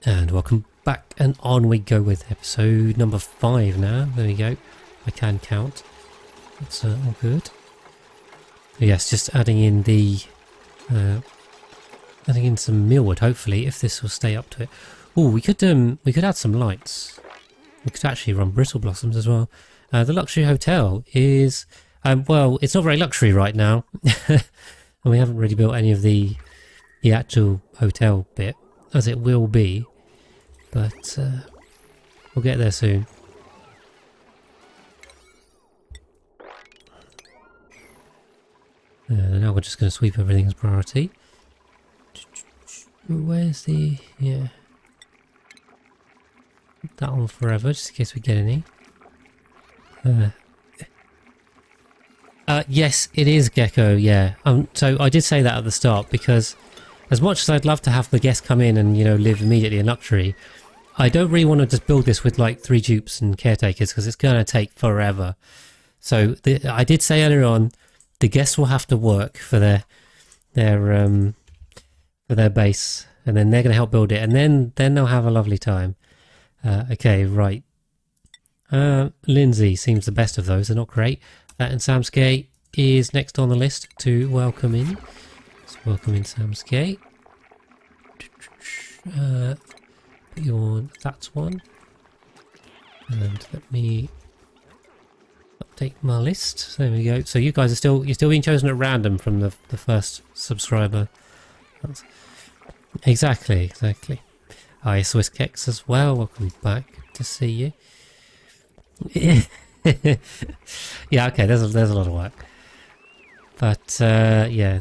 And welcome back, and on we go with episode number 5 now. There we go. I can count. That's all good. Yes, just adding in the adding in some millwood. Hopefully, if this will stay up to it. Oh, we could add some lights. We could actually run brittle blossoms as well. The luxury hotel is well, it's not very luxury right now, and we haven't really built any of the actual hotel bit, as it will be, but we'll get there soon. Now we're just going to sweep everything as priority. Where's the... yeah. That one forever, just in case we get any. Yes, it is Gecko, yeah. So I did say that at the start, because as much as I'd love to have the guests come in and, you know, live immediately in luxury, I don't really want to just build this with like 3 dupes and caretakers, because it's going to take forever. So I did say earlier on, the guests will have to work for their base, and then they're going to help build it, and then they'll have a lovely time. Okay, right. Lindsay seems the best of those. They're not great. And Samsuke is next on the list to welcome in. Let's welcome in Samsuke. Put you on that one. And let me update my list. So there we go. So you guys are you're still being chosen at random from the first subscriber. Exactly. Hi, Swiss Kex as well. Welcome back. Good to see you. Yeah, okay, there's a lot of work. But yeah.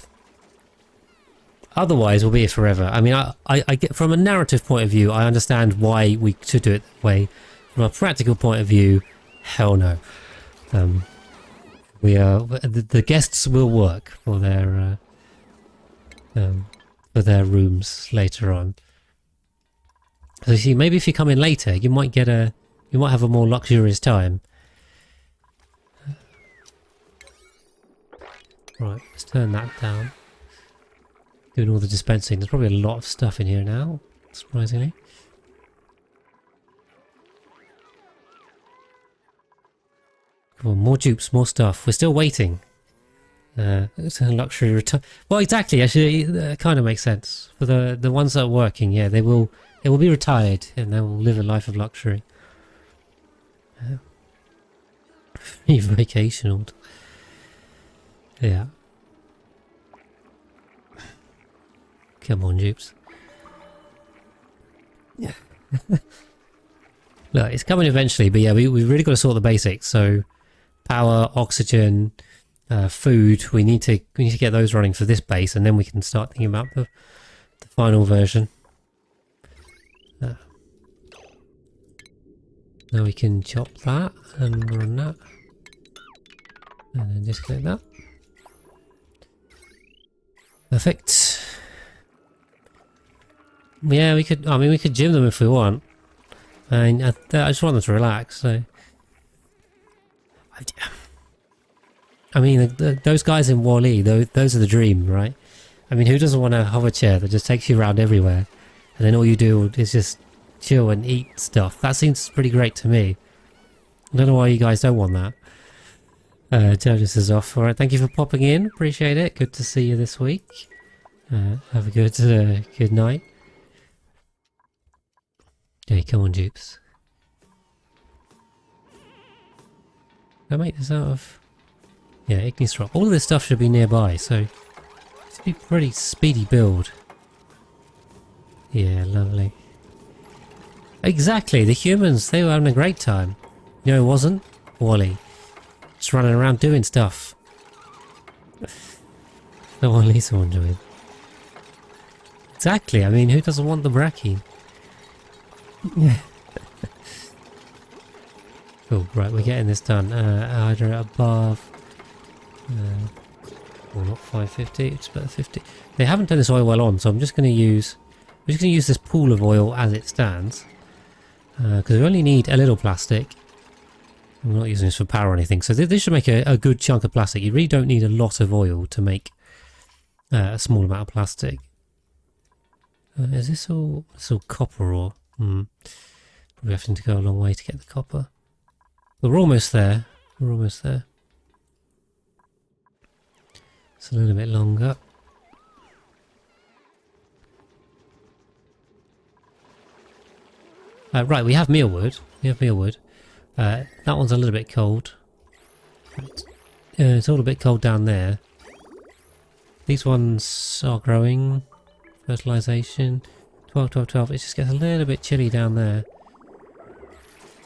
Otherwise we'll be here forever. I mean, I get, from a narrative point of view, I understand why we should do it that way. From a practical point of view, hell no. The guests will work for their rooms later on. So you see, maybe if you come in later, you might have a more luxurious time. Right, let's turn that down. Doing all the dispensing. There's probably a lot of stuff in here now, surprisingly. Come on, more dupes, more stuff. We're still waiting. It's a luxury retire. Well, exactly. Actually, that kind of makes sense. For the ones that are working, yeah, they will be retired and they will live a life of luxury. Vacationed. Yeah. Come on, dupes. Yeah. Look, it's coming eventually, but yeah, we've really got to sort the basics. So, power, oxygen, food. We need to get those running for this base, and then we can start thinking about the final version. Now we can chop that and run that, and then disconnect that. Perfect. Yeah, we could. I mean, we could gym them if we want. I just want them to relax. So, I mean, those guys in Wall-E, those are the dream, right? I mean, who doesn't want a hover chair that just takes you around everywhere, and then all you do is just chill and eat stuff? That seems pretty great to me. I don't know why you guys don't want that. Jonas is off. Alright, thank you for popping in. Appreciate it. Good to see you this week. Have a good night. Okay, come on, dupes. Can I make this out of... yeah, ignis rock. All of this stuff should be nearby, so... it should be a pretty speedy build. Yeah, lovely. Exactly, the humans, they were having a great time. You know, it wasn't? Wall-E. Just running around doing stuff. No one leaves someone doing. Exactly, I mean, who doesn't want the Bracky? Yeah. Cool, right, we're getting this done. Either above... well, not 550, it's better 50. They haven't done this oil well on, so I'm just going to use... we're just going to use this pool of oil as it stands. Because we only need a little plastic. I'm not using this for power or anything, so this should make a good chunk of plastic. You really don't need a lot of oil to make a small amount of plastic. Is this all? It's all copper ore. Probably having to go a long way to get the copper. But we're almost there. We're almost there. It's a little bit longer. Right, we have mealwood. We have mealwood. That one's a little bit cold. It's all a bit cold down there. These ones are growing. Fertilization. 12, 12, 12. It just gets a little bit chilly down there.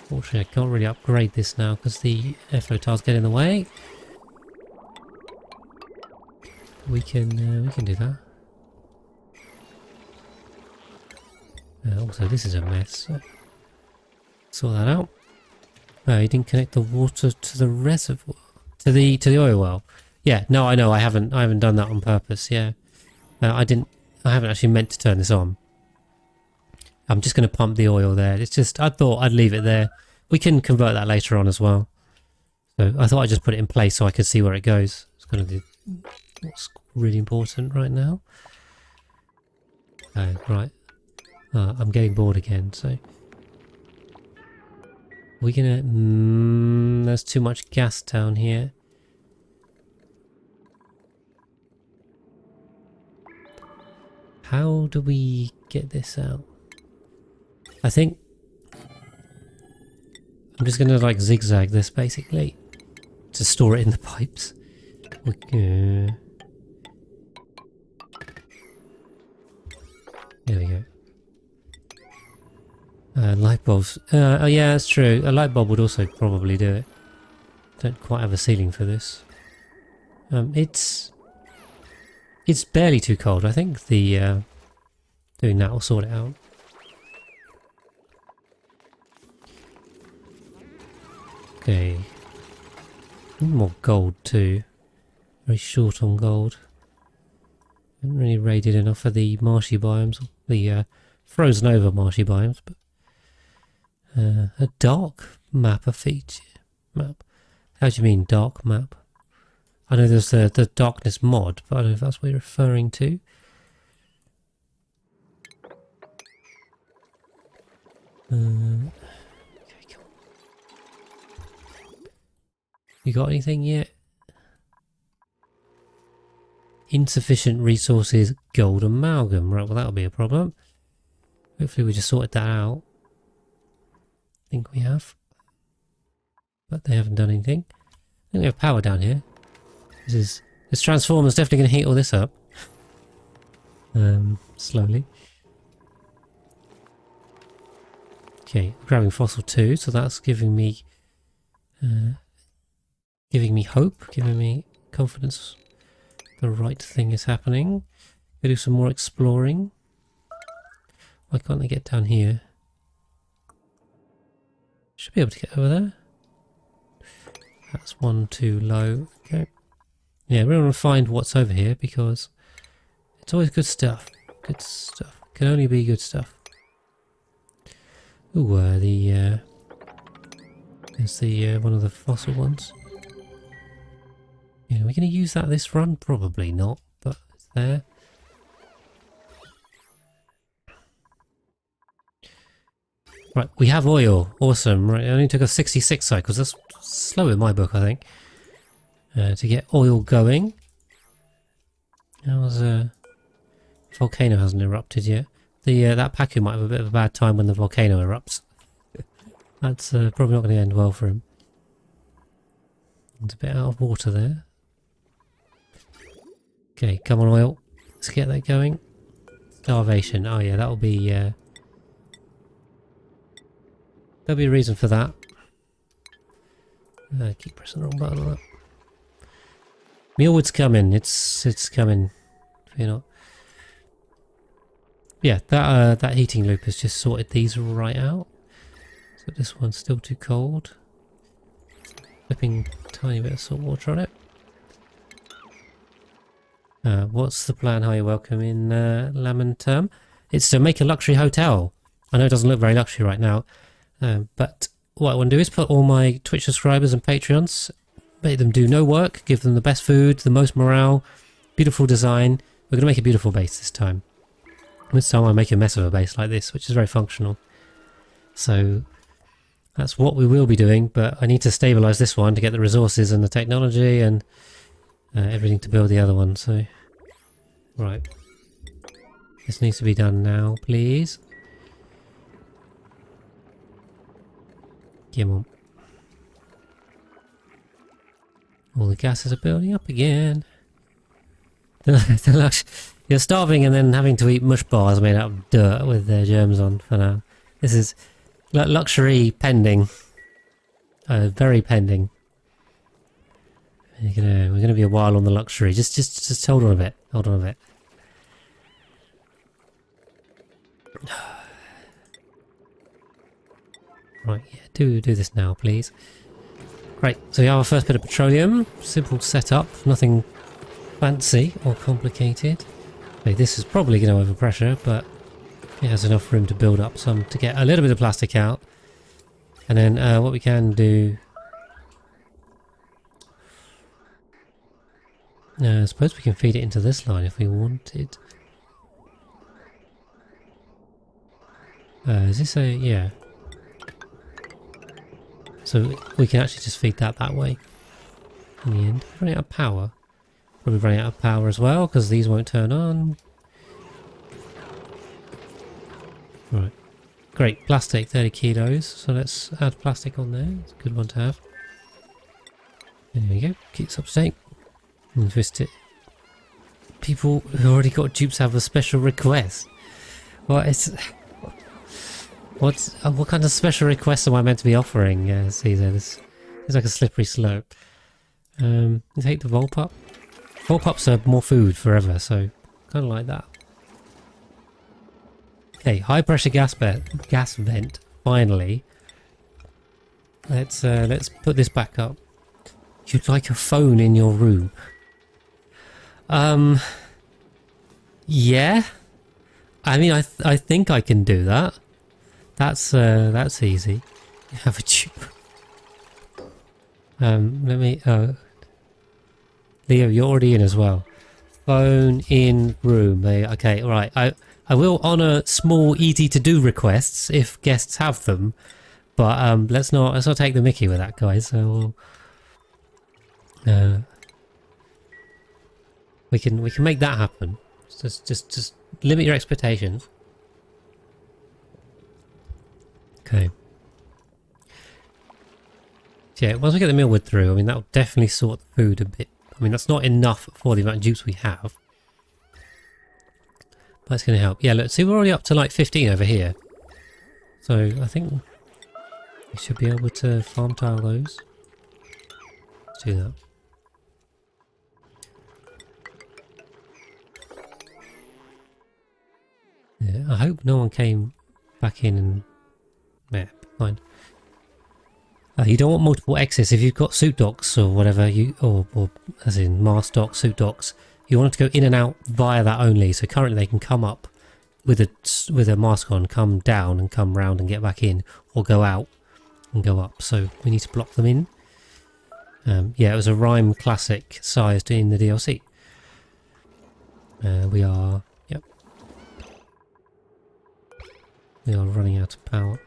Fortunately, I can't really upgrade this now because the airflow tiles get in the way. We can do that. Also, this is a mess. So sort that out. You didn't connect the water to the reservoir, to the oil well. Yeah, no, I know. I haven't done that on purpose. Yeah, I haven't actually meant to turn this on. I'm just going to pump the oil there. It's just, I thought I'd leave it there. We can convert that later on as well. So I thought I'd just put it in place so I could see where it goes. It's going to be what's really important right now. Right. I'm getting bored again, so... We're gonna... there's too much gas down here. How do we get this out? I think... I'm just gonna like zigzag this basically. To store it in the pipes. There we go. Light bulbs. Oh yeah, that's true. A light bulb would also probably do it. Don't quite have a ceiling for this. It's barely too cold. I think the doing that will sort it out. Okay. More gold too. Very short on gold. Haven't really raided enough for the marshy biomes, the frozen over marshy biomes, but a dark map, a feature map. How do you mean dark map? I know there's the darkness mod, but I don't know if that's what you're referring to. Okay, cool. You got anything yet? Insufficient resources, gold amalgam. Right, well that'll be a problem. Hopefully we just sorted that out. I think we have. But they haven't done anything. I think we have power down here. This transformer's definitely going to heat all this up. Slowly. Okay, I'm grabbing fossil 2, so that's giving me hope, giving me confidence the right thing is happening. Go do some more exploring. Why can't they get down here? Should be able to get over there. That's one too low. Okay. Yeah, we want to find what's over here because it's always good stuff. Good stuff. Can only be good stuff. Ooh, there's the one of the fossil ones. Yeah, we're going to use that this run? Probably not, but it's there. Right, we have oil. Awesome. Right, it only took us 66 cycles. That's slow in my book, I think. To get oil going. Volcano hasn't erupted yet. That Pacu might have a bit of a bad time when the volcano erupts. That's probably not going to end well for him. It's a bit out of water there. Okay, come on oil. Let's get that going. Starvation. Oh yeah, that'll be... there'll be a reason for that. Keep pressing the wrong button on that. Mealwood's coming. It's coming. Fear not. Yeah, that heating loop has just sorted these right out. So this one's still too cold. Flipping a tiny bit of salt water on it. What's the plan? Hi, welcome in Lamenterm. It's to make a luxury hotel. I know it doesn't look very luxury right now, but what I want to do is put all my Twitch subscribers and Patreons, make them do no work, give them the best food, the most morale, beautiful design. We're going to make a beautiful base this time. This time I make a mess of a base like this, which is very functional. So that's what we will be doing, but I need to stabilize this one to get the resources and the technology and everything to build the other one. So, right. This needs to be done now, please. Come on. All the gases are building up again. You're starving and then having to eat mush bars made out of dirt with their germs on for now. This is luxury pending. Very pending. We're gonna be a while on the luxury. Just hold on a bit. Hold on a bit. Right, yeah, do this now, please. Right, so we have our first bit of petroleum. Simple setup, nothing fancy or complicated. Okay, this is probably going to overpressure, but it has enough room to build up some to get a little bit of plastic out. And then what we can do... I suppose we can feed it into this line if we wanted. Is this a... yeah. So we can actually just feed that way. In the end, running out of power. Probably running out of power as well because these won't turn on. Right, great. Plastic, 30 kilos. So let's add plastic on there. It's a good one to have. There we go. Keeps up to date. And twist it. People who already got dupes have a special request. Well, it's... what kind of special requests am I meant to be offering, Caesar? This is like a slippery slope. Let's take the Volpup. Volpups are more food forever, so kind of like that. Okay, high pressure gas vent. Finally, let's put this back up. You'd like a phone in your room? Yeah. I mean, I think I can do that. That's easy. Have a tube. Let me. Leo, you're already in as well. Phone in room. Okay, right. I will honour small, easy to do requests if guests have them, but let's not take the mickey with that, guys. So we can make that happen. Just limit your expectations. Okay. Yeah, once we get the millwood through, I mean that'll definitely sort the food a bit. I mean that's not enough for the amount of juice we have. But it's going to help. Yeah, look, see we're already up to like 15 over here. So I think we should be able to farm tile those. Let's do that. Yeah, I hope no one came back in and... yeah, fine. You don't want multiple exits. If you've got suit docks or whatever, or as in mast docks, suit docks, you want it to go in and out via that only. So currently they can come up with a mask on, come down and come round and get back in, or go out and go up. So we need to block them in. Yeah, it was a Rime Classic sized in the DLC. We are running out of power.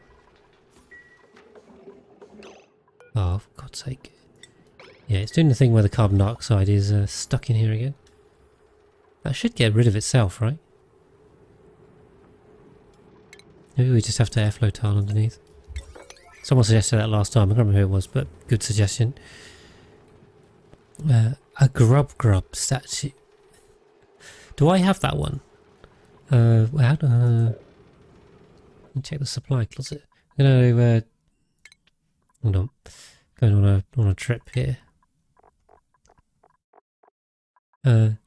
Oh, for God's sake. Yeah, it's doing the thing where the carbon dioxide is stuck in here again. That should get rid of itself, right? Maybe we just have to airflow tile underneath. Someone suggested that last time. I can't remember who it was, but good suggestion. A grub statue. Do I have that one? Let me check the supply closet. I'm gonna hold on. Going on a trip here.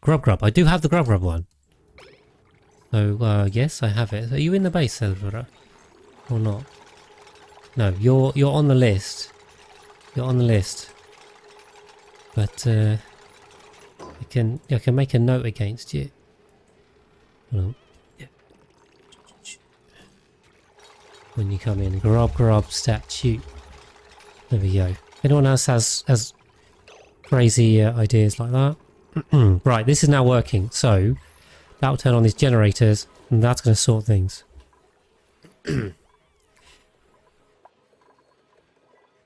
Grub. I do have the grub one. So yes, I have it. Are you in the base, Elvira? Or not? No, you're on the list. You're on the list. But I can make a note against you. Hold on. Yeah. When you come in, grub statue. There we go. If anyone else has crazy ideas like that. Right, this is now working. So that'll turn on these generators And that's going to sort things. So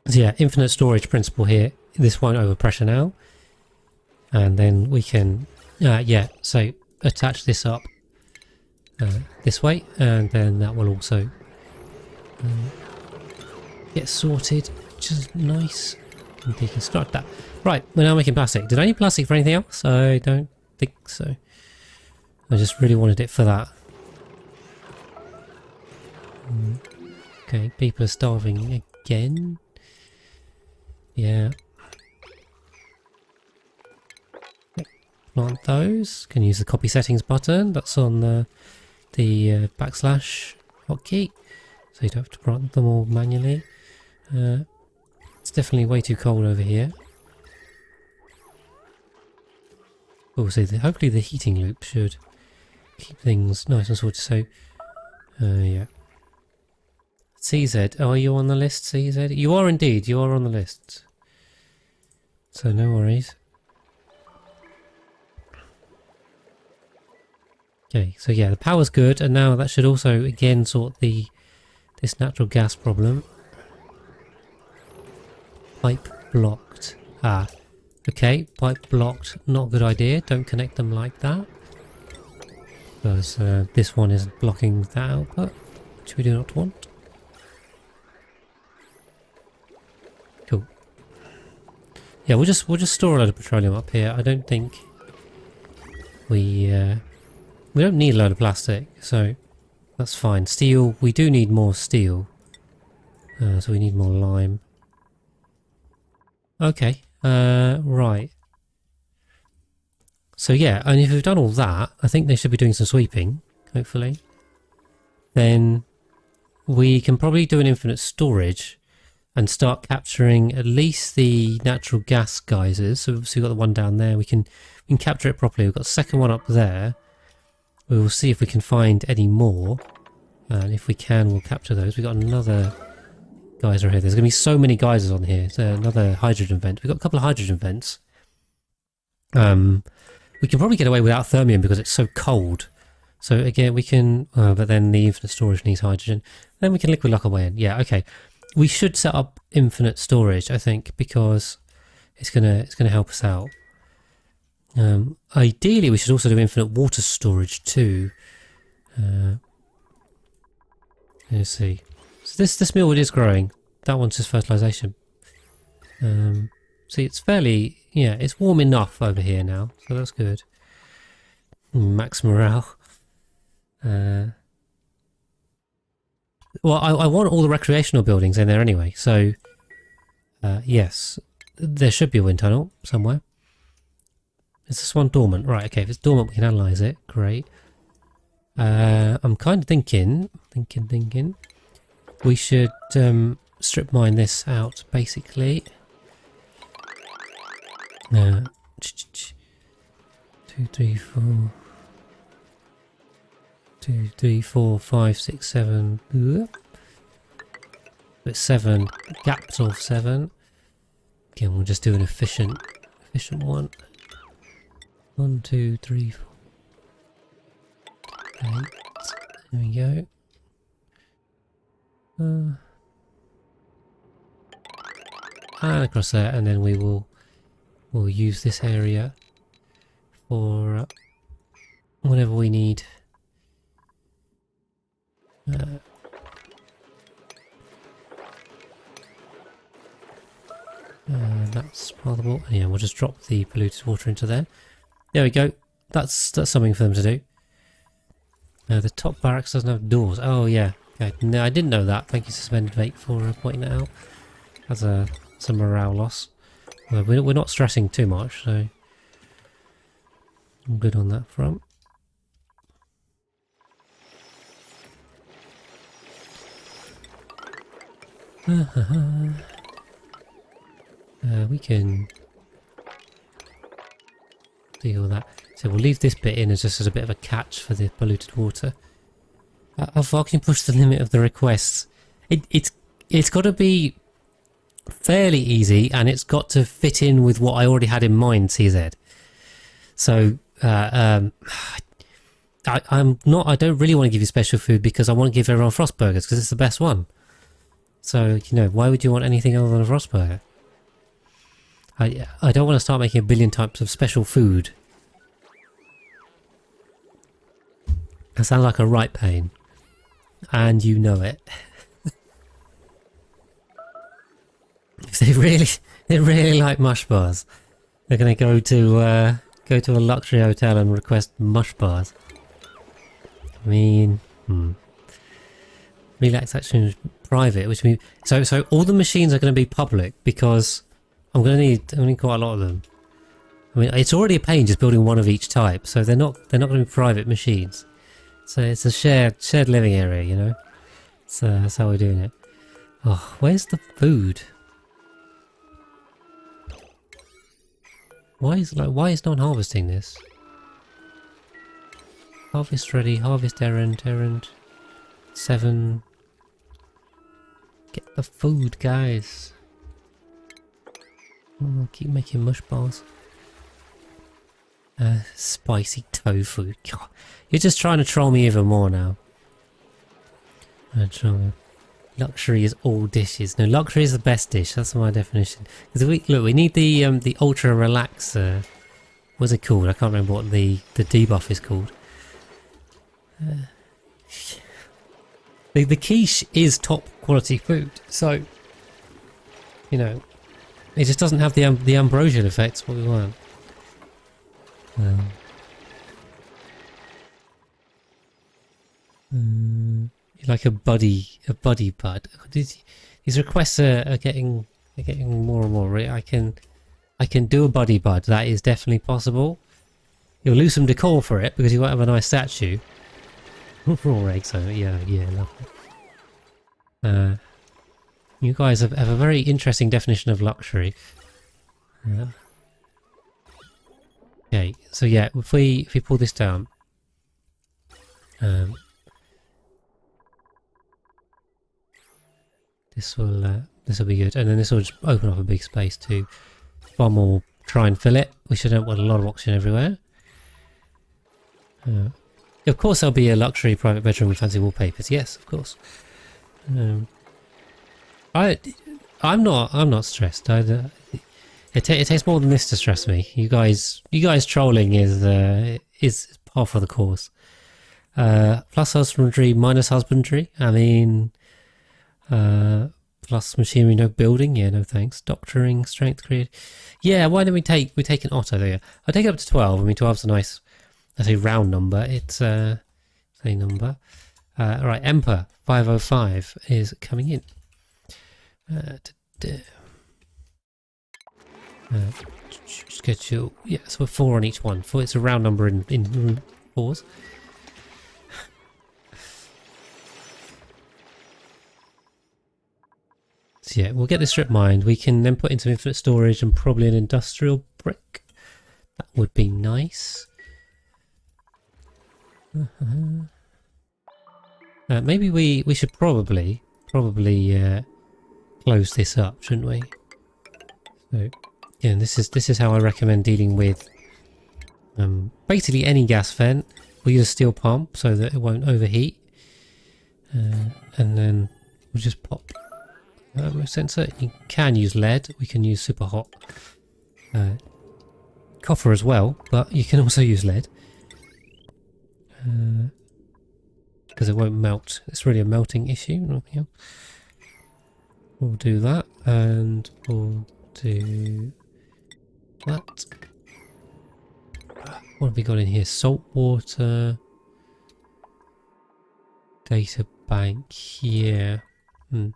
yeah, infinite storage principle here. This won't overpressure now. And then we can, yeah, so attach this up this way, and then that will also get sorted, which is nice. And deconstruct that. Right, we're now making plastic. Did I need plastic for anything else? I don't think so. I just really wanted it for that. Okay, people are starving again. Yeah. Plant those. Can use the copy settings button. That's on the backslash hotkey. So you don't have to plant them all manually. It's definitely way too cold over here. Oh, so hopefully the heating loop should keep things nice and sorted. So, yeah. CZ, are you on the list, CZ? You are indeed, you are on the list. So no worries. Okay, so yeah, the power's good, and now that should also again sort this natural gas problem. Pipe blocked. Ah, okay, pipe blocked, not a good idea. Don't connect them like that. Because this one is blocking that output, which we do not want. Cool. Yeah, we'll just store a load of petroleum up here. I don't think we don't need a load of plastic, so that's fine. Steel, we do need more steel, so we need more lime. Okay, right. So yeah, and if we've done all that, I think they should be doing some sweeping, hopefully. Then we can probably do an infinite storage and start capturing at least the natural gas geysers. So we've got the one down there. We can capture it properly. We've got the second one up there. We will see if we can find any more. And if we can, we'll capture those. We've got another geyser here. There's going to be so many geysers on here. It's another hydrogen vent. We've got a couple of hydrogen vents. We can probably get away without thermium because it's so cold. So again, we can, but then the infinite storage needs hydrogen. Then we can liquid lock away in. Yeah, okay. We should set up infinite storage, I think, because it's gonna help us out. Ideally, we should also do infinite water storage too. Let's see. So this millwood is growing. That one's just fertilization. See, it's fairly, yeah, it's warm enough over here now, so that's good. Max morale. Well, I want all the recreational buildings in there anyway, so yes, there should be a wind tunnel somewhere. Is this one dormant? Right, okay, if it's dormant we can analyse it, great. I'm kind of thinking, we should strip mine this out, basically. 2, 3, 4... 2, 3, 4, 5, 6, 7. But 7 gaps of 7. Again, we'll just do an efficient one. 1, 2, 3, 4, 8. There we go. And across there, and then we'll use this area for whatever we need. That's possible. Yeah, we'll just drop the polluted water into there. There we go. That's something for them to do. The top barracks doesn't have doors. Oh yeah. Okay. No, I didn't know that. Thank you, Suspended Mate, for pointing that out. That's some morale loss. Well, we're not stressing too much, so I'm good on that front. We can deal with that. So we'll leave this bit in as just as a bit of a catch for the polluted water. How far can you push the limit of the requests? It's got to be fairly easy, and it's got to fit in with what I already had in mind, CZ. So I'm not. I don't really want to give you special food because I want to give everyone Frost Burgers because it's the best one. So you know, why would you want anything other than a Frost Burger? I don't want to start making a billion types of special food. That sounds like a right pain, and you know it. If they really like mush bars, they're going to go to a luxury hotel and request mush bars. I mean, relaxation is private, which means so all the machines are going to be public because I'm going to need quite a lot of them. I mean, it's already a pain just building one of each type, so they're not going to be private machines. So it's a shared living area, you know. So that's how we're doing it. Oh, where's the food? Why is no one harvesting this? Harvest ready, harvest errand. 7. Get the food, guys. Oh, keep making mush bars. Spicy tofu. God, you're just trying to troll me even more now. Luxury is all dishes. No, luxury is the best dish. That's my definition. Because we need the ultra relax. What's it called? I can't remember what the debuff is called. The quiche is top quality food, so you know it just doesn't have the ambrosial effects what we want. Like a buddy bud. These requests are getting more and more. I can do a buddy bud. That is definitely possible. You'll lose some decor for it because you won't have a nice statue. Raw eggs, so yeah, lovely. You guys have a very interesting definition of luxury. Okay, so yeah, if we pull this down, this will be good, and then this will just open up a big space to farm or try and fill it. We should don't want a lot of oxygen everywhere. Of course, there'll be a luxury private bedroom with fancy wallpapers. Yes, of course. I'm not stressed. It takes more than this to stress me. You guys trolling is par for the course. Plus husbandry, minus husbandry. I mean, plus machinery, no building. Yeah, no thanks. Doctoring, strength, create. Yeah, why don't we take an Otto there? I'll take it up to 12. I mean, 12's a nice, I say round number. It's a number. Right, Emperor 505 is coming in. Schedule. Yeah, so we're 4 on each one. 4. It's a round number in 4s. So yeah, we'll get the strip mined. We can then put into infinite storage and probably an industrial brick. That would be nice. Maybe we should probably close this up, shouldn't we? So yeah, this is how I recommend dealing with basically any gas vent. We'll use a steel pump so that it won't overheat, and then we'll just pop a sensor. You can use lead. We can use super hot copper as well, but you can also use lead. Because it won't melt. It's really a melting issue. We'll do that, and we'll do that. What have we got in here? Salt water, data bank. Yeah. So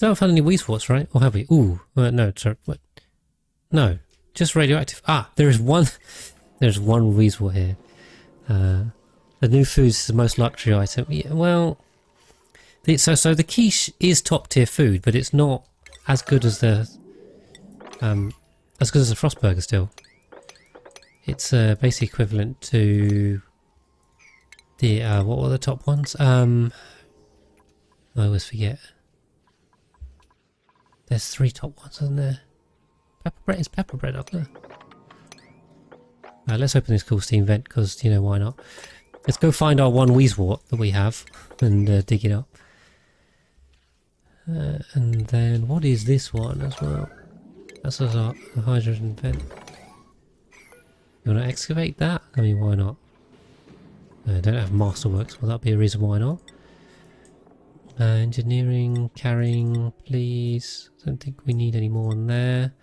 I haven't found any weezeworts, right? Or have we? Ooh, no, sorry. What? No, just radioactive. Ah, there is one. There's one weezewort here. The new foods is the most luxury item. Yeah, well, so the quiche is top tier food, but it's not as good as the Frost Burger still. It's basically equivalent to the what were the top ones? I always forget. There's 3 top ones, isn't there? Pepper bread, is pepper bread up there? Let's open this cool steam vent because, you know, why not? Let's go find our one Wheezewort that we have and dig it up. And then what is this one as well? That's our hydrogen vent. You want to excavate that? I mean, why not? I don't have masterworks. Well, that'd be a reason why not. Engineering, carrying, please. Don't think we need any more on there.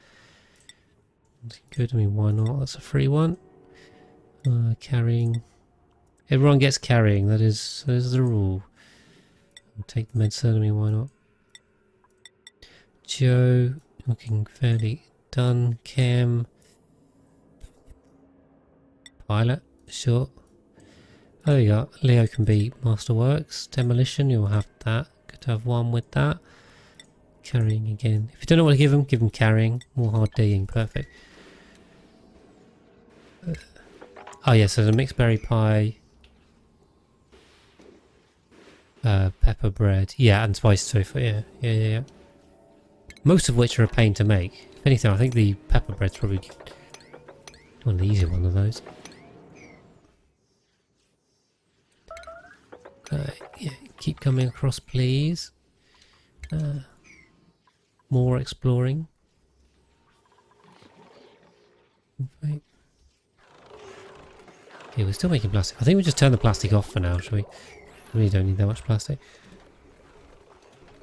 Good. I mean, why not? That's a free one. Carrying. Everyone gets carrying. That is the rule. I'll take the medicine. I mean, why not? Joe, looking fairly done. Cam. Pilot, sure. Oh, there you go. Leo can be Masterworks. Demolition, you'll have that. Good to have one with that. Carrying again. If you don't know what to give him carrying. More hard digging, perfect. Oh yeah, so the mixed berry pie. Pepper bread. Yeah, and spiced tofu, yeah. Most of which are a pain to make. If anything, I think the pepper bread's probably one of the easier ones of those. Yeah, keep coming across, please. More exploring. Okay. Yeah, we're still making plastic. I think we just turn the plastic off for now, shall we? We really don't need that much plastic.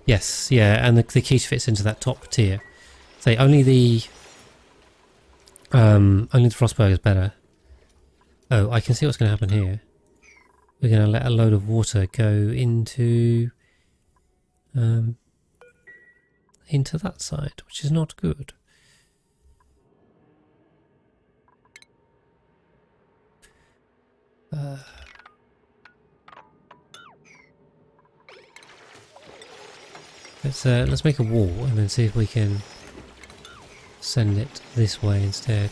Yes, yeah, and the quiche fits into that top tier. So only the Frostburger is better. Oh, I can see what's going to happen here. We're going to let a load of water go into that side, which is not good. Let's make a wall and then see if we can send it this way instead.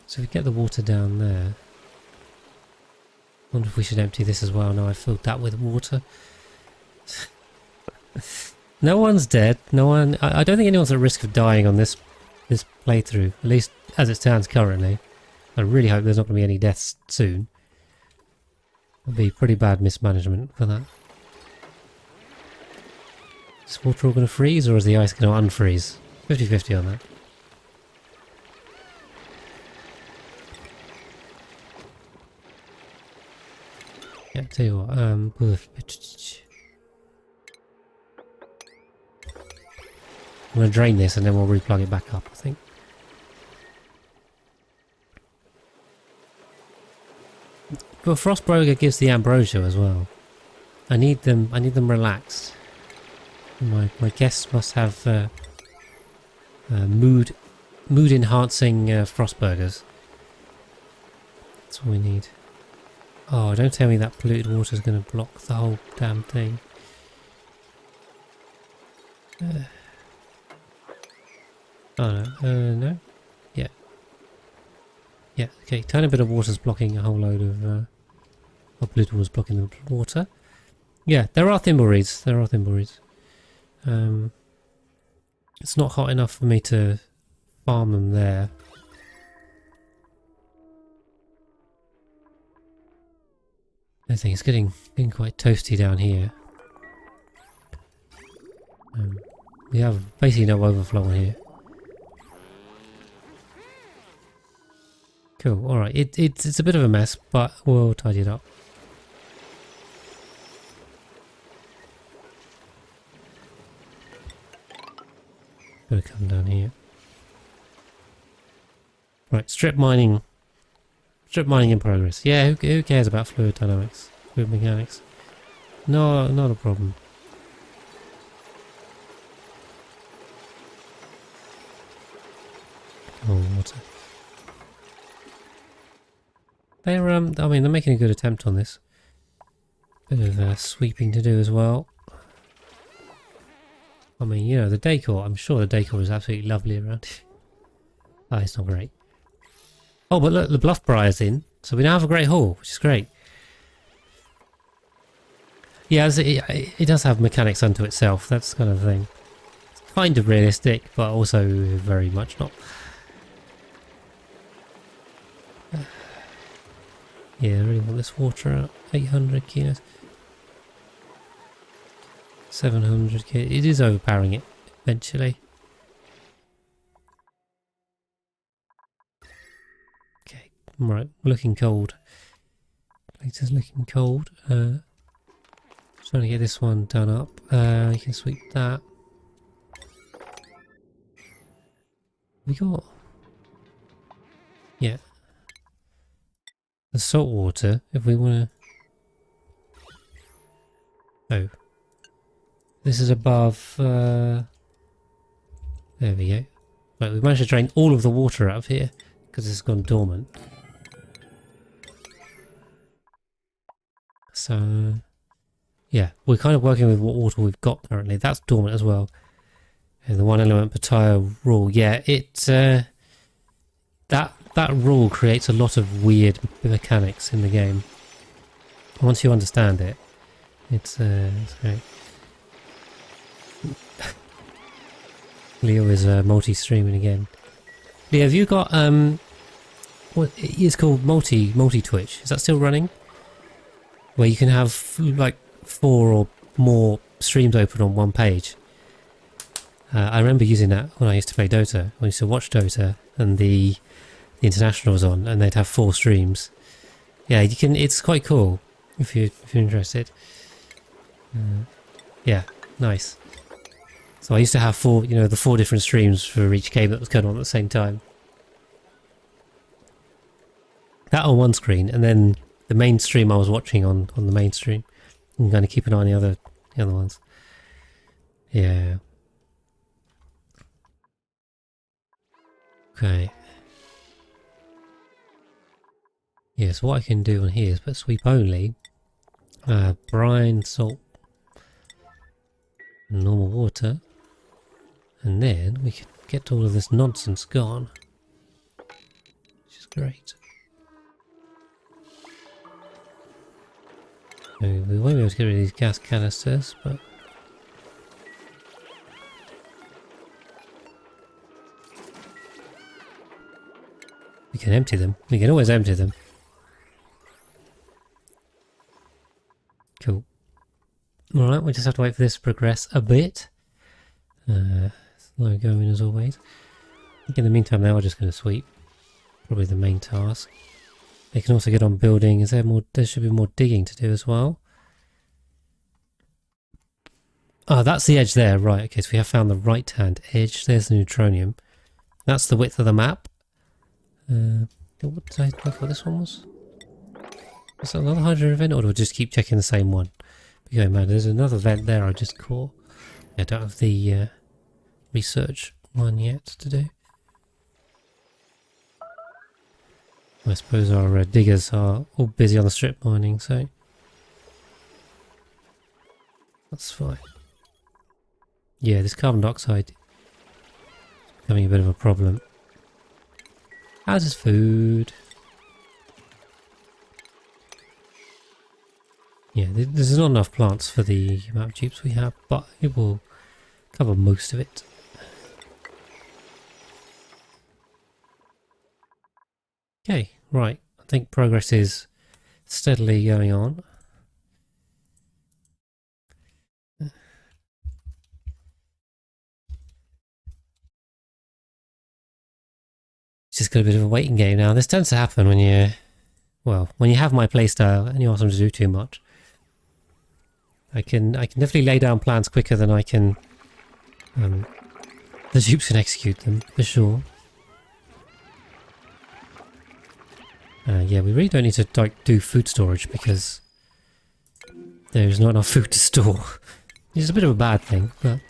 So we get the water down there. Wonder if we should empty this as well. No, I filled that with water. No one's dead. No one. I don't think anyone's at risk of dying on this playthrough. At least as it stands currently. I really hope there's not going to be any deaths soon. It'll be pretty bad mismanagement for that. Is water all going to freeze or is the ice going to unfreeze? 50-50 on that. Yeah, tell you what, I'm going to drain this and then we'll replug it back up, I think. But Frostburger gives the ambrosia as well. I need them relaxed. My guests must have mood enhancing Frostburgers. That's what we need. Oh, don't tell me that polluted water is going to block the whole damn thing. Oh no, no? Yeah. Yeah, okay, tiny bit of water's blocking a whole load of polluted water's blocking the water. Yeah, there are thimbleweeds, it's not hot enough for me to farm them there. I think it's getting quite toasty down here. We have basically no overflow on here. Cool, alright, it's a bit of a mess, but we'll tidy it up. Gotta come down here. Right, strip mining in progress. Yeah, who cares about fluid dynamics, fluid mechanics? No, not a problem. Oh, water. They're I mean, they're making a good attempt on this. Bit of sweeping to do as well. I mean, you know, the decor. I'm sure the decor is absolutely lovely around here. Oh, it's not great. Oh, but look, the Bluff Briar's in, so we now have a Great Hall, which is great. Yeah, it does have mechanics unto itself. That's kind of the thing. kind of realistic, but also very much not. Yeah, I really want this water out. 800 kilos. 700 kilos. It is overpowering it eventually. Okay, right, looking cold. Places looking cold. Trying to get this one done up. You can sweep that. We got... Yeah. The salt water, if we want to... Oh. This is above... There we go. Right, we've managed to drain all of the water out of here, because it's gone dormant. So... Yeah, we're kind of working with what water we've got currently. That's dormant as well. And the one element per tile rule, yeah, it that rule creates a lot of weird mechanics in the game. Once you understand it, it's great. Leo is multi-streaming again. Leo, have you got what it's called multi Twitch? Is that still running? Where you can have like 4 or more streams open on one page. I remember using that when I used to play Dota. I used to watch Dota and the international was on, and they'd have 4 streams. Yeah, you can. It's quite cool if you're interested. Yeah, nice. So I used to have 4, the 4 different streams for each game that was going on at the same time. That on one screen, and then the main stream I was watching on the main stream. I'm going to keep an eye on the other ones. Yeah. Okay. Yes, what I can do on here is put sweep only, brine, salt, normal water, and then we can get all of this nonsense gone, which is great. So we won't be able to get rid of these gas canisters, but we can empty them. We can always empty them. Cool. Alright, we just have to wait for this to progress a bit. Slow going as always. I think in the meantime now we're just going to sweep. Probably the main task. They can also get on building. Is there more? There should be more digging to do as well. Oh, that's the edge there. Right, okay, so we have found the right-hand edge. There's the neutronium. That's the width of the map. What did I thought this one was? Is that another hydrogen vent, or do I just keep checking the same one? Okay, man, there's another vent there I just caught. I don't have the research one yet to do. I suppose our diggers are all busy on the strip mining, so that's fine. Yeah, this carbon dioxide is becoming a bit of a problem. As is food. Yeah, there's not enough plants for the amount of jeeps we have, but it will cover most of it. Okay, right. I think progress is steadily going on. It's just got a bit of a waiting game now. This tends to happen when you, well, when you have my playstyle and you ask them to do too much. I can definitely lay down plans quicker than I can. The dupes can execute them for sure. Yeah, we really don't need to do food storage because there's not enough food to store. It's a bit of a bad thing, but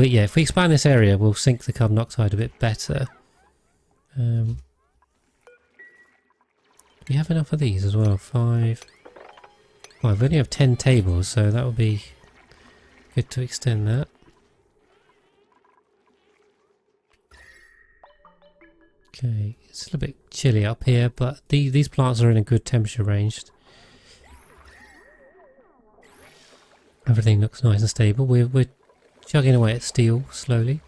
yeah, if we expand this area, we'll sink the carbon dioxide a bit better. Do we have enough of these as well? 5. Well, we only have 10 tables, so that would be good to extend that. Okay, it's a little bit chilly up here, but these plants are in a good temperature range. Everything looks nice and stable. We're chugging away at steel slowly.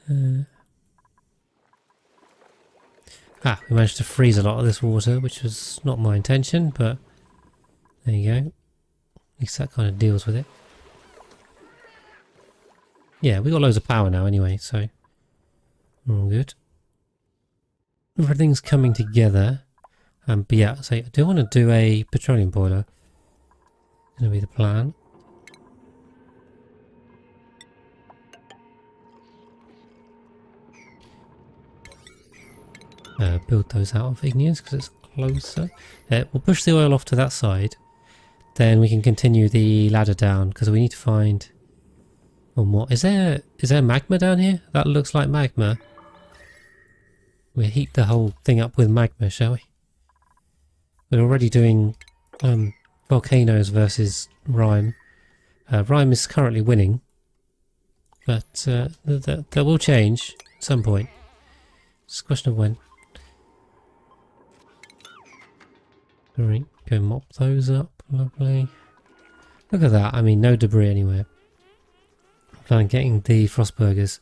We managed to freeze a lot of this water, which was not my intention, but there you go. At least that kind of deals with it. Yeah, we got loads of power now anyway, so we're all good. Everything's coming together. But yeah, so I do want to do a petroleum boiler. Gonna be the plan. Build those out of igneous because it's closer. We'll push the oil off to that side. Then we can continue the ladder down because we need to find one more. Is there magma down here? That looks like magma. We'll heat the whole thing up with magma, shall we? We're already doing volcanoes versus Rime. Rime is currently winning, but that will change at some point. It's a question of when. Alright, go mop those up. Lovely. Look at that. I mean, no debris anywhere. I'm getting the Frostburgers.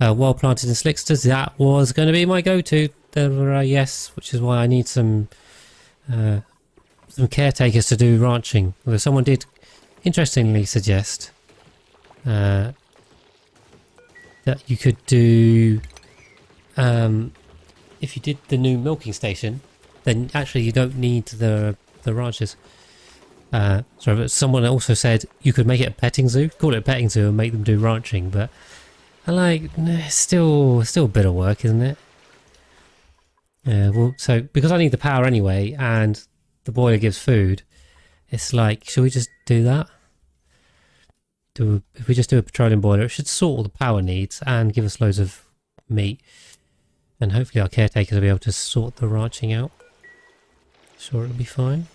Well planted in Slicksters. That was going to be my go-to. There were yes, which is why I need some caretakers to do ranching. Although someone did interestingly suggest that you could do if you did the new milking station, then actually you don't need the ranches. Sorry, but someone also said you could make it a petting zoo, call it a petting zoo, and make them do ranching. But I like, nah, still a bit of work, isn't it? Well, so because I need the power anyway, and the boiler gives food, it's like, should we just do that? If we just do a petroleum boiler, it should sort all the power needs and give us loads of meat. And hopefully our caretakers will be able to sort the ranching out. Sure, it'll be fine.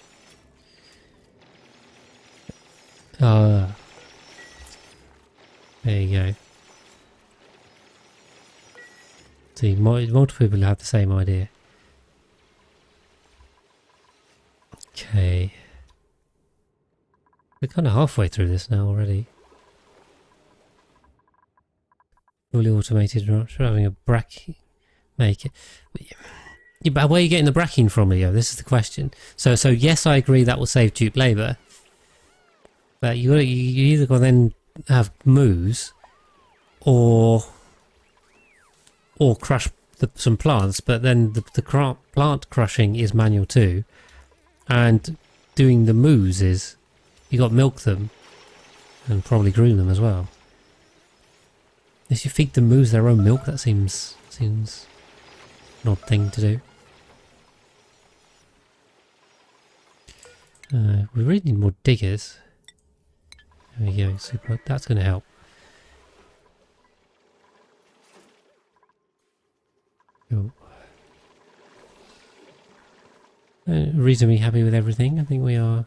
There you go. See, multiple people have the same idea. Okay. We're kind of halfway through this now already. Fully automated ranch. We're having a bracky make it. Yeah, but where are you getting the bracking from, Leo? This is the question. So yes, I agree that will save dupe labour. But you either got to then have moose or crush some plants, but then the plant crushing is manual too, and doing the moose is you got to milk them and probably groom them as well. If you feed the moose their own milk, that seems an odd thing to do. We really need more diggers. There we go, super. That's going to help. Cool. Reasonably happy with everything. I think we are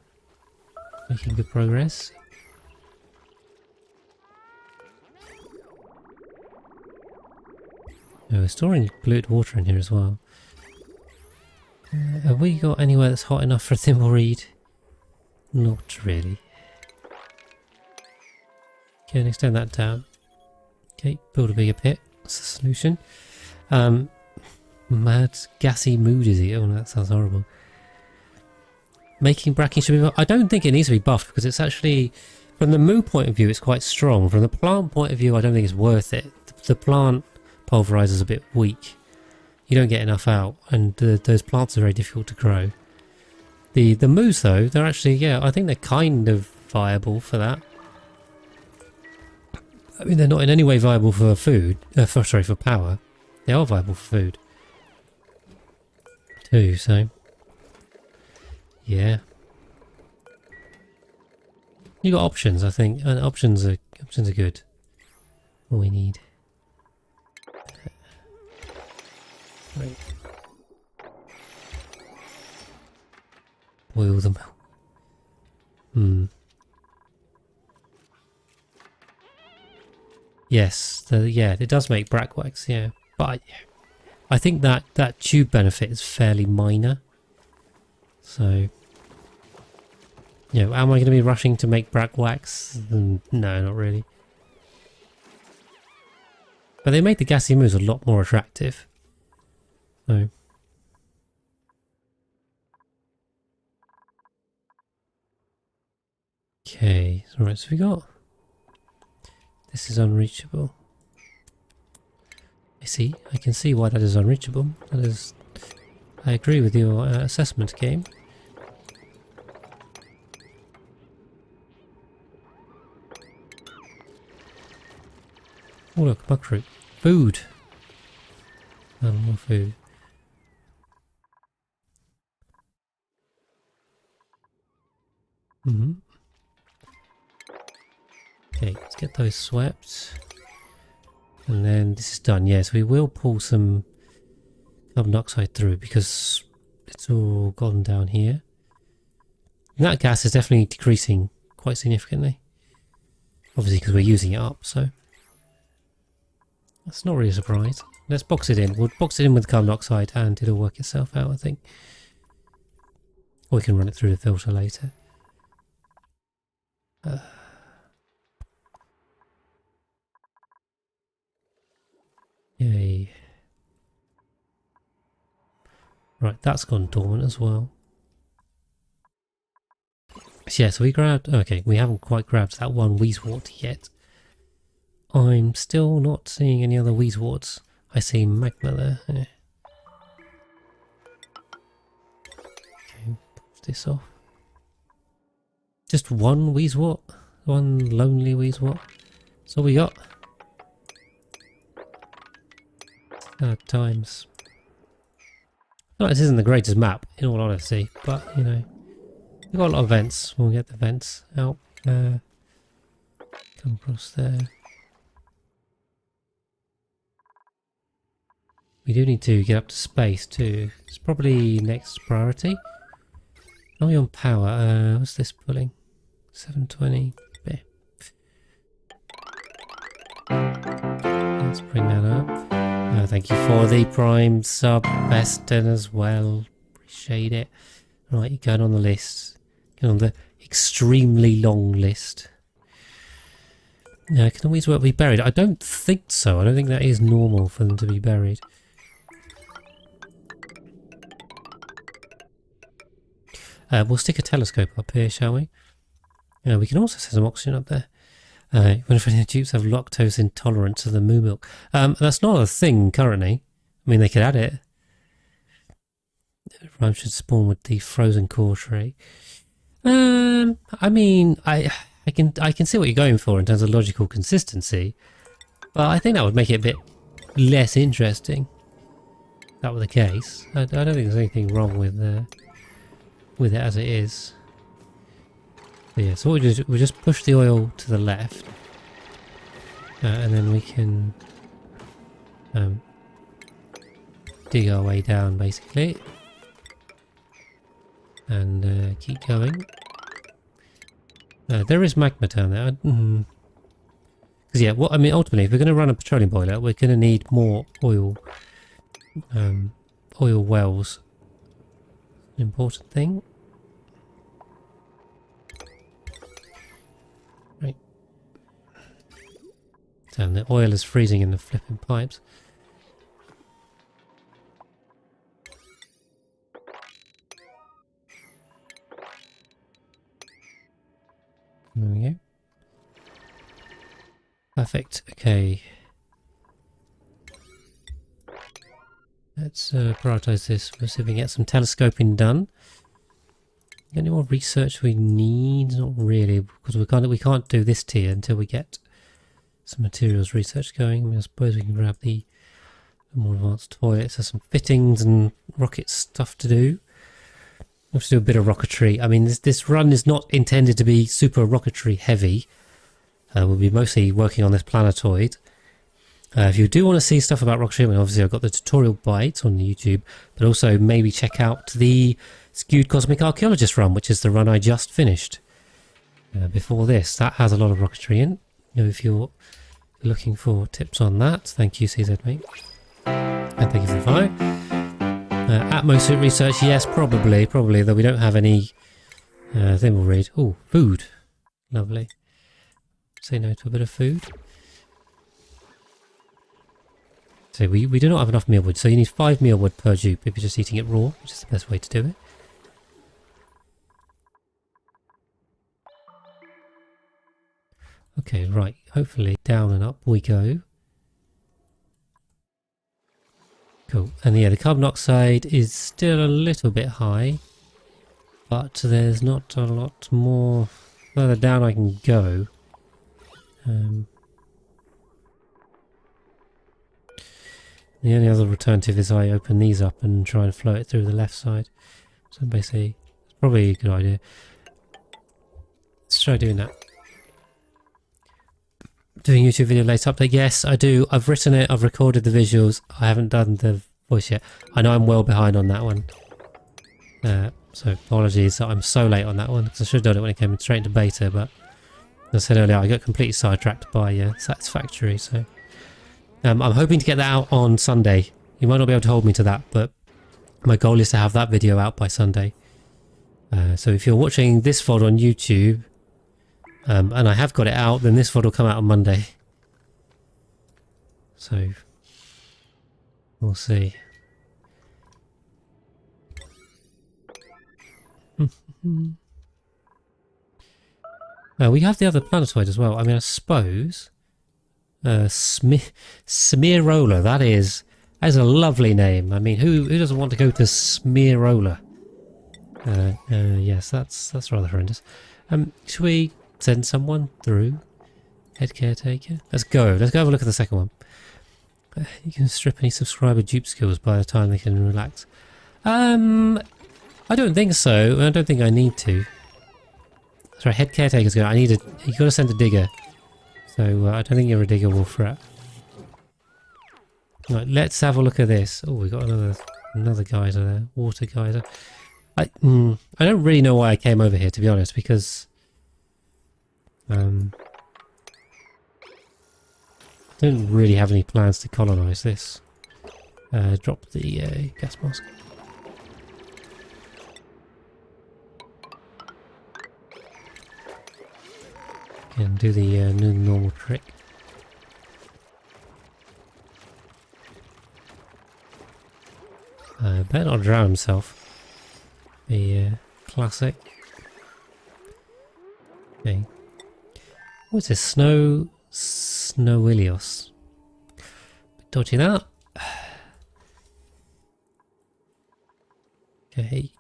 making good progress. We're storing polluted water in here as well. Have we got anywhere that's hot enough for a thimbleweed? Not really. Okay, and extend that down. Okay, build a bigger pit. That's the solution. Mad gassy mood is he? Oh no, that sounds horrible. Making bracking should be... I don't think it needs to be buffed because it's actually... From the moo point of view, it's quite strong. From the plant point of view, I don't think it's worth it. The plant pulverizer is a bit weak. You don't get enough out, and those plants are very difficult to grow. The moos though, they're actually, yeah, I think they're kind of viable for that. I mean, they're not in any way viable for food. For power. They are viable for food too. So, yeah, you got options. I think, and options are good. All we need. Right. Boil them. Yes, yeah, it does make brackwax, yeah. But I think that tube benefit is fairly minor. So You know, am I going to be rushing to make Brack wax? No, not really. But they made the gassy moves a lot more attractive. So. Okay, alright, so we got... This is unreachable. I can see why that is unreachable. That is... I agree with your assessment, game. Oh look, buckroot. Food! More food. Okay, let's get those swept. And then this is done. Yes, we will pull some carbon dioxide through because it's all gone down here. And that gas is definitely decreasing quite significantly. Obviously because we're using it up, so... That's not really a surprise. Let's box it in. We'll box it in with carbon dioxide and it'll work itself out, I think. Or we can run it through the filter later. Yay. Right, that's gone dormant as well. So yeah, so we grabbed... Okay, we haven't quite grabbed that one Wheezewort yet. I'm still not seeing any other Wheezeworts. I see magma there. Yeah. Okay, push this off. Just one Wheezewort? One lonely Wheezewort? That's all we got. Times. No, this isn't the greatest map, in all honesty, but, you know, we've got a lot of vents. We'll get the vents out. Come across there. We do need to get up to space too. It's probably next priority. Are we on power? What's this pulling? 720. Yeah. Let's bring that up. Thank you for the Prime sub, Western as well. Appreciate it. Right, you're going on the list. Going on the extremely long list. Now, can the Wheezeworts be buried? I don't think so. I don't think that is normal for them to be buried. We'll stick a telescope up here, shall we? We can also set some oxygen up there. When the dupes have lactose intolerance to the moo milk. That's not a thing currently. I mean, they could add it. Rhyme should spawn with the frozen core tree. I mean, I can see what you're going for in terms of logical consistency, but I think that would make it a bit less interesting. If that were the case. I don't think there's anything wrong with it as it is. But yeah, so what we do is we just push the oil to the left, and then we can dig our way down basically, and keep going. There is magma down there. Because yeah, I mean, ultimately, if we're going to run a petroleum boiler, we're going to need more oil, oil wells. An important thing. Right. Damn, the oil is freezing in the flipping pipes. There we go. Perfect. Okay. Let's prioritize this. We'll see if we can get some telescoping done. Any more research we need? Not really, because we can't do this tier until we get some materials research going. I mean, I suppose we can grab the more advanced toilets. There's some fittings and rocket stuff to do. We'll have to do a bit of rocketry. I mean, this run is not intended to be super rocketry heavy. We'll be mostly working on this planetoid. If you do want to see stuff about rocketry, I mean, obviously I've got the tutorial bites on YouTube, but also maybe check out the Skewed Cosmic Archaeologist run, which is the run I just finished. Before this, that has a lot of rocketry in. You know, if you're looking for tips on that, thank you, CZ mate, and thank you for the follow. Atmosuit research, yes, probably, though we don't have any Then we'll read. Oh, food. Lovely. Say no to a bit of food. So we do not have enough mealwood, so you need 5 mealwood per dupe if you're just eating it raw, which is the best way to do it. Okay, right. Hopefully down and up we go. Cool. And yeah, the carbon dioxide is still a little bit high, but there's not a lot more further down I can go. The only other alternative is I open these up and try and flow it through the left side. So basically, it's probably a good idea. Let's try doing that. Doing YouTube video latest update? Yes, I do. I've written it, I've recorded the visuals. I haven't done the voice yet. I know I'm well behind on that one. So apologies that I'm so late on that one, because I should have done it when it came straight into beta, but as I said earlier, I got completely sidetracked by Satisfactory, so... I'm hoping to get that out on Sunday. You might not be able to hold me to that, but my goal is to have that video out by Sunday. So if you're watching this VOD on YouTube, and I have got it out, then this VOD will come out on Monday. So, we'll see. We have the other planetoid as well. I mean, I suppose... Smearola, that is a lovely name. I mean, who doesn't want to go to Smearola? Yes, that's rather horrendous. Should we send someone through? Head caretaker? Let's go have a look at the second one. You can strip any subscriber dupe skills by the time they can relax. I don't think so. I don't think I need to. Sorry, head caretaker's going. You gotta send a digger. So I don't think you're a digger, Wolfrat. Right, let's have a look at this. Oh, we got another geyser there, water geyser. I don't really know why I came over here, to be honest, because I don't really have any plans to colonise this. Drop the gas mask. And do the normal trick. Better not drown himself. The classic. Okay. What's this? Snowilios. Dodgy that. Okay.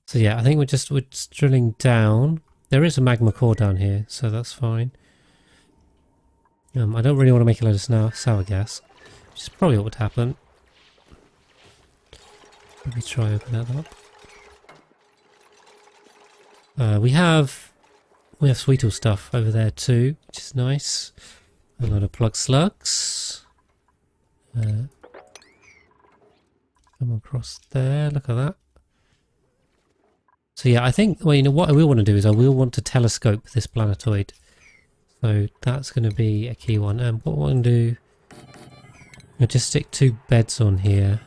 So yeah, I think we're just drilling down. There is a magma core down here, so that's fine. I don't really want to make a load of sour gas, which is probably what would happen. Let me try open that up. We have Sweetle stuff over there too, which is nice. A lot of plug slugs. Come across there. Look at that. So yeah, I think, well, you know, what I will want to do is I will want to telescope this planetoid. So that's going to be a key one. What I'm going to do, I'll just stick 2 beds on here.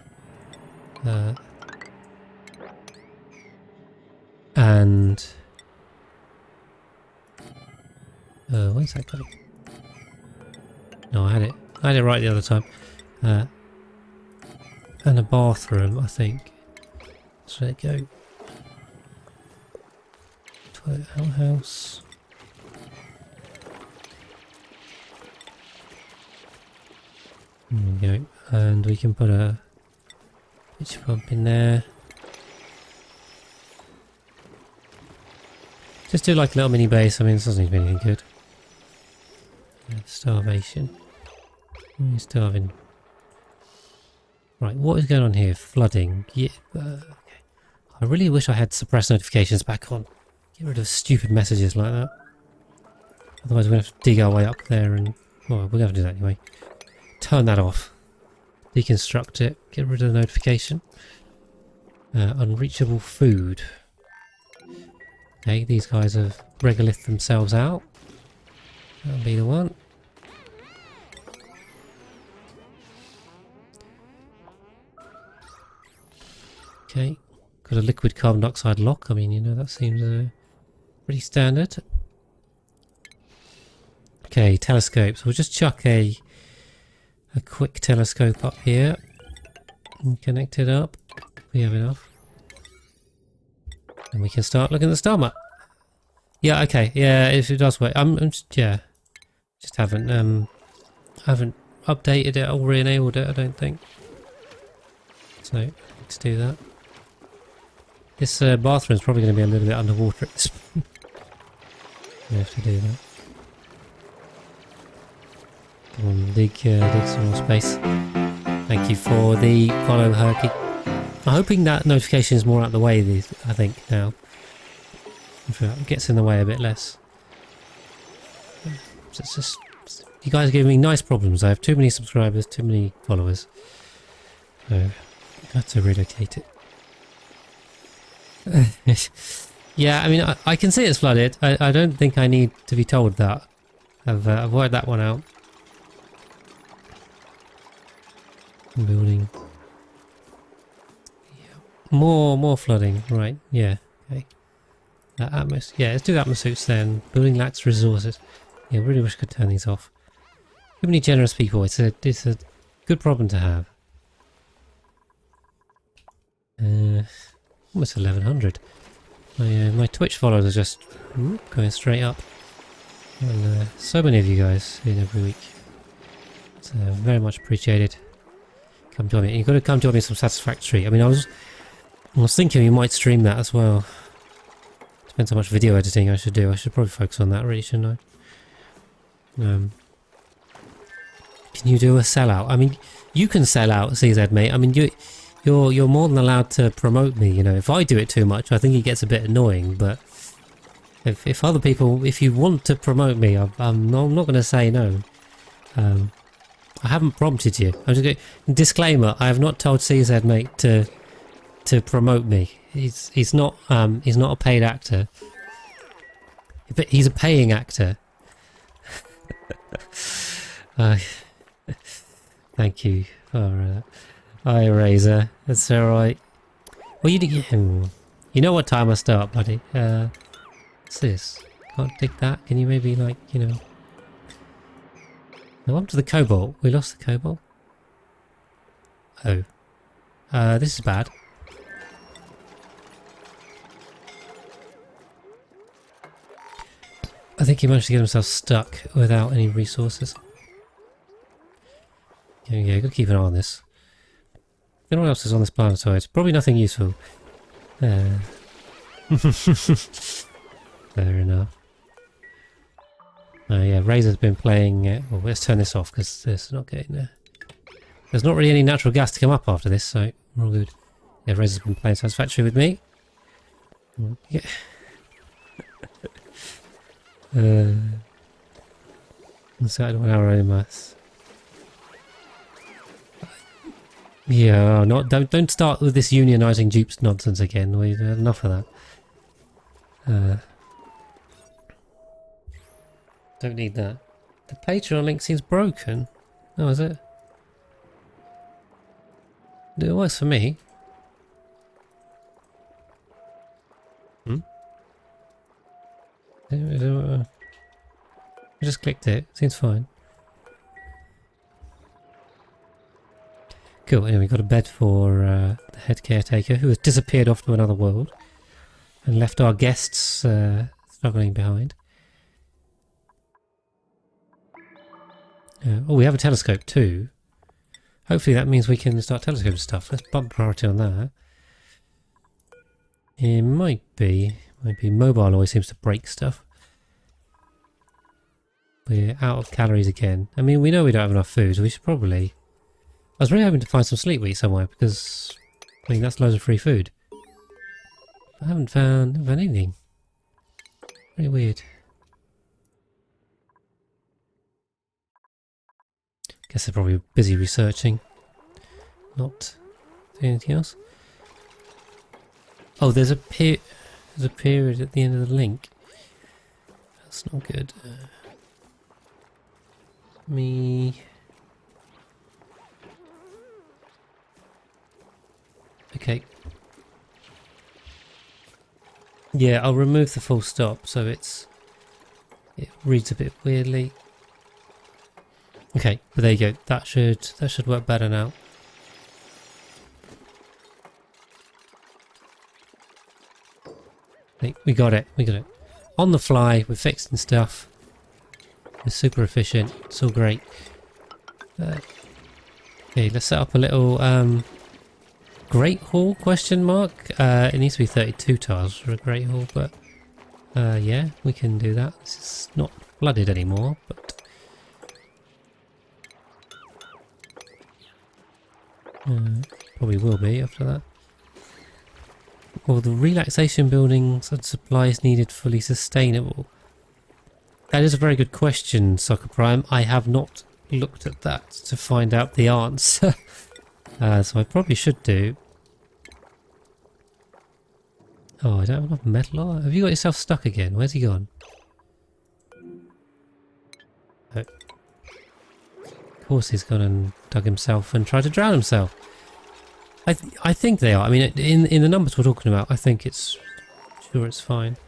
And... where's that going? No, I had it right the other time. And a bathroom, I think. So there you go. Outhouse. There we go. And we can put a pitch pump in there. Just do like a little mini base. I mean, this doesn't need to be anything good. Starvation. You're starving. Right, what is going on here? Flooding. Yeah. Okay. I really wish I had suppress notifications back on. Get rid of stupid messages like that. Otherwise we're going to have to dig our way up there and... Well, we're going to have to do that anyway. Turn that off. Deconstruct it. Get rid of the notification. Unreachable food. Okay, these guys have regolithed themselves out. That'll be the one. Okay. Got a liquid carbon dioxide lock. I mean, you know, that seems pretty standard. Okay, telescopes. We'll just chuck a quick telescope up here and connect it up. We have enough. And we can start looking at the star map. Yeah, okay. Yeah, if it does work. Yeah. Just haven't updated it or re-enabled it, I don't think. So, let's do that. This bathroom's probably going to be a little bit underwater at this point. We have to do that. Come on, dig some more space. Thank you for the follow, Herky. I'm hoping that notification is more out of the way, I think, now. It gets in the way a bit less. It's just... You guys are giving me nice problems. I have too many subscribers, too many followers. So, I've got to relocate it. Yeah, I mean, I can see it's flooded. I don't think I need to be told that. I've worked that one out. Building. Yeah. More flooding. Right, yeah. Okay. Atmos. Yeah, let's do the atmosuits then. Building lacks resources. Yeah, really wish I could turn these off. Too many generous people. It's a good problem to have. Almost 1100. My Twitch followers are just going straight up. And so many of you guys in every week. It's very much appreciated. Come join me. You've got to come join me some Satisfactory. I mean, I was thinking you might stream that as well. Depends how much video editing I should do. I should probably focus on that, really, shouldn't I? Can you do a sellout? I mean, you can sell out, CZ mate. I mean, you're more than allowed to promote me. You know, if I do it too much, I think it gets a bit annoying. But if other people, if you want to promote me, I'm not going to say no. I haven't prompted you. I'm just going. Disclaimer: I have not told CZ mate to promote me. He's not a paid actor, but he's a paying actor. Thank you for hi Razor. That's alright. Well, you know what time I start, buddy. What's this? Can't dig that. Can you maybe, like, you know... Now on to the cobalt. We lost the cobalt. Oh. This is bad. I think he managed to get himself stuck without any resources. Yeah, gotta keep an eye on this. You know what else is on this planetoid? Probably nothing useful. Fair enough. Oh yeah, Razor's been playing... well, let's turn this off because there's not getting there. There's not really any natural gas to come up after this, so we're all good. Yeah, Razor's been playing Satisfactory with me. Yeah. Inside 1 hour AMS. Yeah, don't start with this unionizing dupes nonsense again. We've had enough of that. Don't need that. The Patreon link seems broken. Oh, is it? It works for me. I just clicked it. Seems fine. Cool. Anyway, we got a bed for the head caretaker, who has disappeared off to another world and left our guests struggling behind. Oh, we have a telescope too. Hopefully that means we can start telescoping stuff. Let's bump priority on that. It might be mobile always seems to break stuff. We're out of calories again. I mean, we know we don't have enough food, so we should probably... I was really hoping to find some sleep wheat somewhere, because, I mean, that's loads of free food. I haven't found anything. Very weird. Guess they're probably busy researching. Not doing anything else. Oh, there's a period at the end of the link. That's not good. Okay. Yeah, I'll remove the full stop so it reads a bit weirdly. Okay, but there you go. That should work better now. Hey, we got it. We got it. On the fly, we're fixing stuff. We're super efficient. It's all great. Okay, let's set up a little Great Hall question mark. It needs to be 32 tiles for a Great Hall, but yeah, we can do that. This is not flooded anymore, but probably will be after that. Well, the relaxation buildings and supplies needed fully sustainable. That is a very good question, Soccer Prime. I have not looked at that to find out the answer. So I probably should do. Oh, I don't have enough metal. Have you got yourself stuck again? Where's he gone? Oh. Of course he's gone and dug himself and tried to drown himself. I think they are. I mean, in the numbers we're talking about, I think it's fine.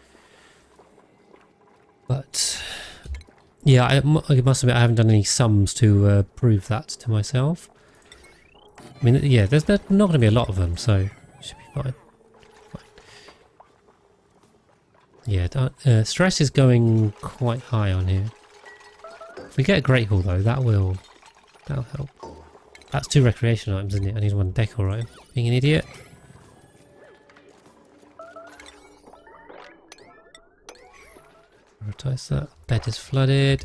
But yeah, I must admit I haven't done any sums to prove that to myself. I mean, yeah, there's not going to be a lot of them, so it should be fine. Yeah, stress is going quite high on here. If we get a Great Hall though, that'll help. That's 2 recreation items, isn't it? I need 1 decor item. Being an idiot. Prioritize that. Bed is flooded.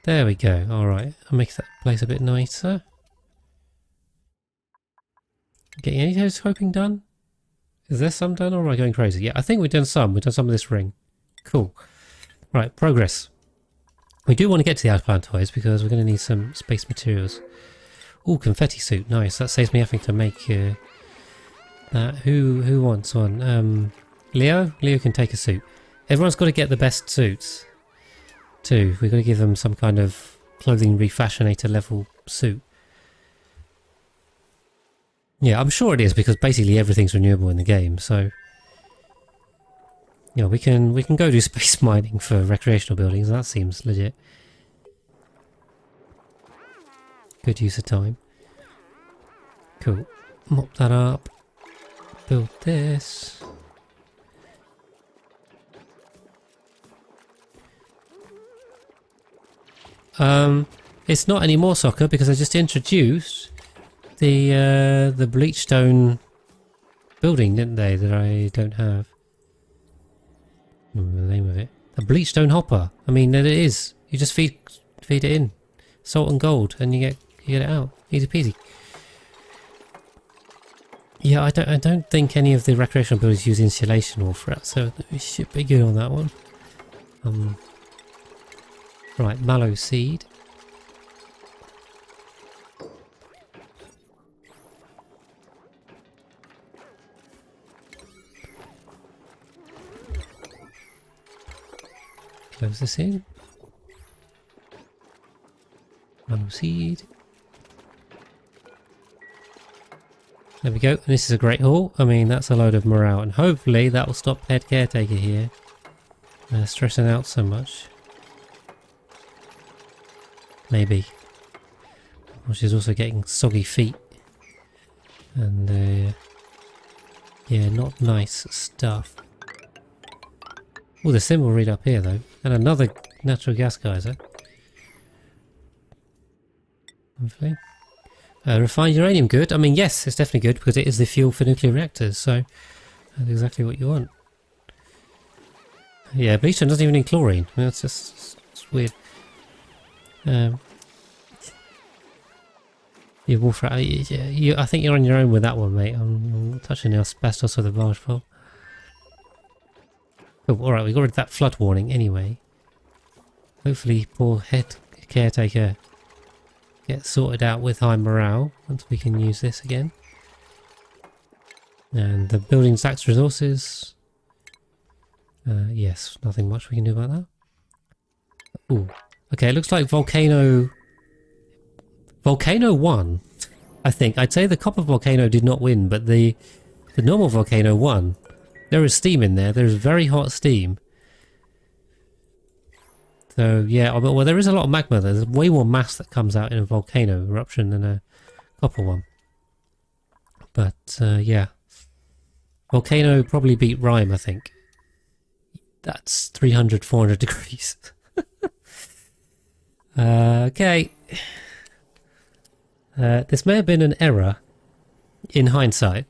There we go. Alright, I'll make that place a bit nicer. Getting any telescoping done? Is there some done or am I going crazy? Yeah, I think we've done some. We've done some of this ring. Cool. Right, progress. We do want to get to the outbound toys because we're going to need some space materials. Ooh, confetti suit. Nice. That saves me having to make that. Who wants one? Leo? Leo can take a suit. Everyone's got to get the best suits too. We've got to give them some kind of clothing refashionator level suit. Yeah, I'm sure it is because basically everything's renewable in the game, so yeah, we can go do space mining for recreational buildings. That seems legit. Good use of time. Cool. Mop that up. Build this. It's not any more soccer because I just introduced the bleachstone building, didn't they? That I don't have. I don't remember the name of it. A bleachstone hopper. I mean, it is. You just feed it in, salt and gold, and you get it out. Easy peasy. Yeah, I don't think any of the recreational buildings use insulation or fret, so we should be good on that one. Right, mallow seed. Close this in. Mallow seed. There we go. And this is a great haul. I mean, that's a load of morale, and hopefully that will stop head caretaker here stressing out so much. Maybe. Well, she's also getting soggy feet. And yeah, not nice stuff. Oh, the symbol read up here though. And another natural gas geyser. Hopefully. Refined uranium, good. I mean, yes, it's definitely good because it is the fuel for nuclear reactors, so that's exactly what you want. Yeah, bleachstone doesn't even need chlorine. I mean, that's just it's weird. You Wolfram, I think you're on your own with that one, mate. I'm touching the asbestos with a barge pole. Oh, alright, we got rid of that flood warning anyway. Hopefully poor head caretaker gets sorted out with high morale once we can use this again. And the building stacks resources. Yes, nothing much we can do about that. Ooh. Okay, it looks like Volcano 1. I think. I'd say the copper volcano did not win, but the normal volcano won. There is steam in there. There's very hot steam. So yeah, well there is a lot of magma. There's way more mass that comes out in a volcano eruption than a copper one. But yeah. Volcano probably beat Rime, I think. That's 300, 400 degrees. Okay. This may have been an error in hindsight.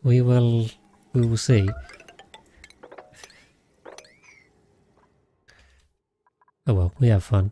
We will see. Oh well, we have fun.